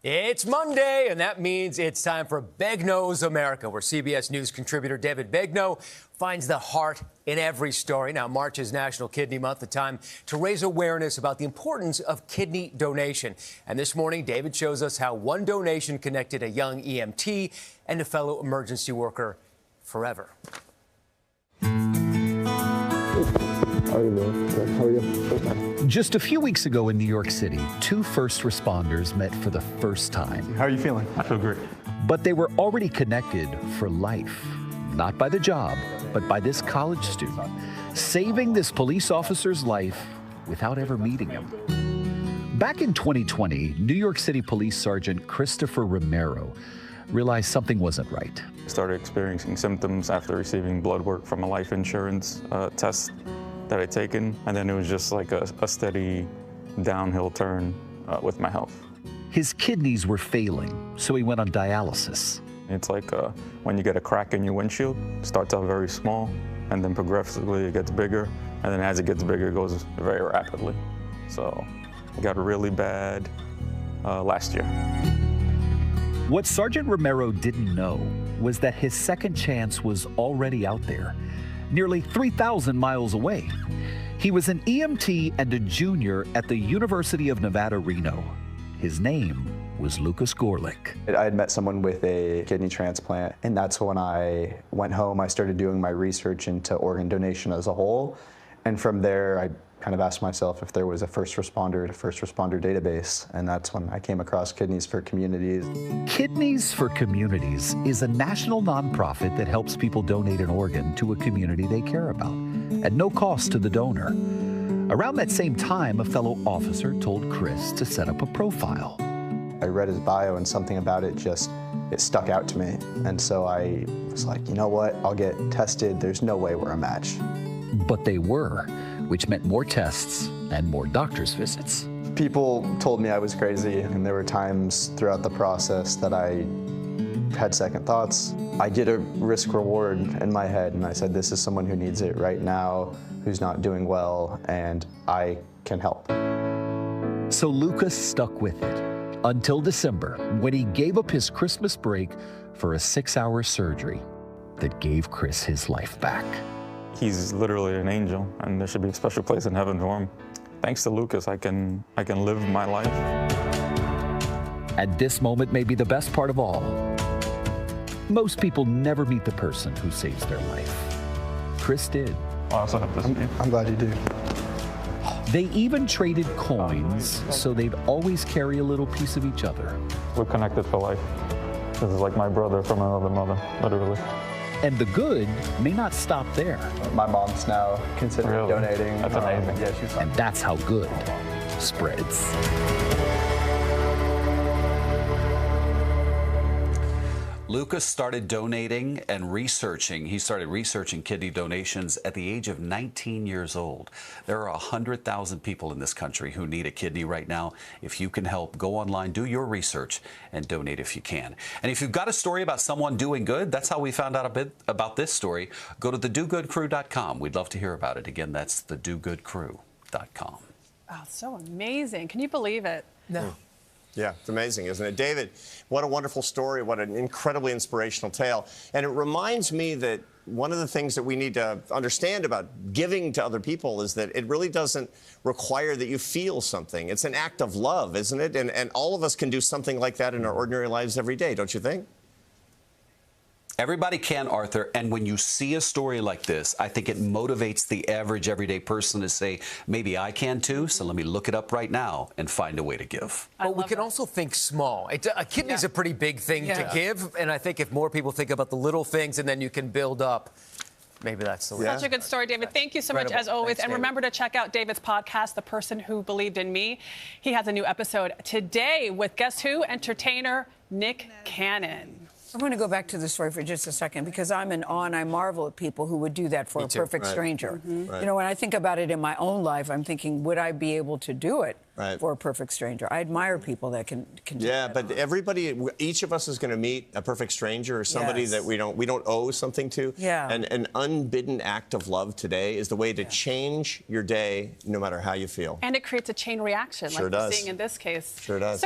It's Monday, and that means it's time for Begno's America, where CBS News contributor David Begno finds the heart in every story. Now, March is National Kidney Month, a time to raise awareness about the importance of kidney donation. And this morning, David shows us how one donation connected a young EMT and a fellow emergency worker forever. How are you, man? Good. How are you? Just a few weeks ago in New York City, two first responders met for the first time. How are you feeling? I feel great. But they were already connected for life, not by the job, but by this college student, saving this police officer's life without ever meeting him. Back in 2020, New York City Police Sergeant Christopher Romero realized something wasn't right. I started experiencing symptoms after receiving blood work from a life insurance test that I'd taken, and then it was just like a steady downhill turn with my health. His kidneys were failing, so he went on dialysis. It's like when you get a crack in your windshield. It starts out very small, and then progressively it gets bigger, and then as it gets bigger, it goes very rapidly. So it got really bad last year. What Sergeant Romero didn't know was that his second chance was already out there, nearly 3,000 miles away. He was an EMT and a junior at the University of Nevada, Reno. His name was Lucas Gorlick. I had met someone with a kidney transplant, and that's when I went home. I started doing my research into organ donation as a whole, and from there I kind of asked myself if there was a first responder database, and that's when I came across Kidneys for Communities. Kidneys for Communities is a national nonprofit that helps people donate an organ to a community they care about, at no cost to the donor. Around that same time, a fellow officer told Chris to set up a profile. I read his bio, and something about it stuck out to me, and so I was like, you know what, I'll get tested. There's no way we're a match. But they were, which meant more tests and more doctor's visits. People told me I was crazy, and there were times throughout the process that I had second thoughts. I did a risk reward in my head, and I said, this is someone who needs it right now, who's not doing well, and I can help. So Lucas stuck with it until December, when he gave up his Christmas break for a 6-hour surgery that gave Chris his life back. He's literally an angel, and there should be a special place in heaven for him. Thanks to Lucas, I can live my life. And this moment may be the best part of all. Most people never meet the person who saves their life. Chris did. I also have this. I'm glad you do. They even traded coins so they'd always carry a little piece of each other. We're connected for life. This is like my brother from another mother, literally. And the good may not stop there. My mom's now considering donating. That's amazing. Yeah, she's fine. And that's how good spreads. Lucas started donating and researching. He started researching kidney donations at the age of 19 years old. There are 100,000 people in this country who need a kidney right now. If you can help, go online, do your research, and donate if you can. And if you've got a story about someone doing good, that's how we found out a bit about this story. Go to thedogoodcrew.com. We'd love to hear about it. Again, that's thedogoodcrew.com. Wow, so amazing. Can you believe it? No. Yeah, it's amazing, isn't it? David, what a wonderful story, what an incredibly inspirational tale. And it reminds me that one of the things that we need to understand about giving to other people is that it really doesn't require that you feel something. It's an act of love, isn't it? And all of us can do something like that in our ordinary lives every day, don't you think? Everybody can, Arthur, and when you see a story like this, I think it motivates the average everyday person to say, maybe I can too, so let me look it up right now and find a way to give. But we can also think small. A kidney's a pretty big thing to give, and I think if more people think about the little things and then you can build up, maybe that's the way. Such a good story, David. Thank you so much, as always. Thanks, and remember to check out David's podcast, The Person Who Believed in Me. He has a new episode today with, guess who? Entertainer Nick Cannon. I want to go back to the story for just a second, because I'm in awe and I marvel at people who would do that for a perfect stranger. Right. You know, when I think about it in my own life, I'm thinking, would I be able to do it for a perfect stranger? I admire people that can do that. But everybody, each of us is going to meet a perfect stranger or somebody that we don't owe something to. Yeah. And an unbidden act of love today is the way to change your day, no matter how you feel. And it creates a chain reaction, like we're seeing in this case. Sure does.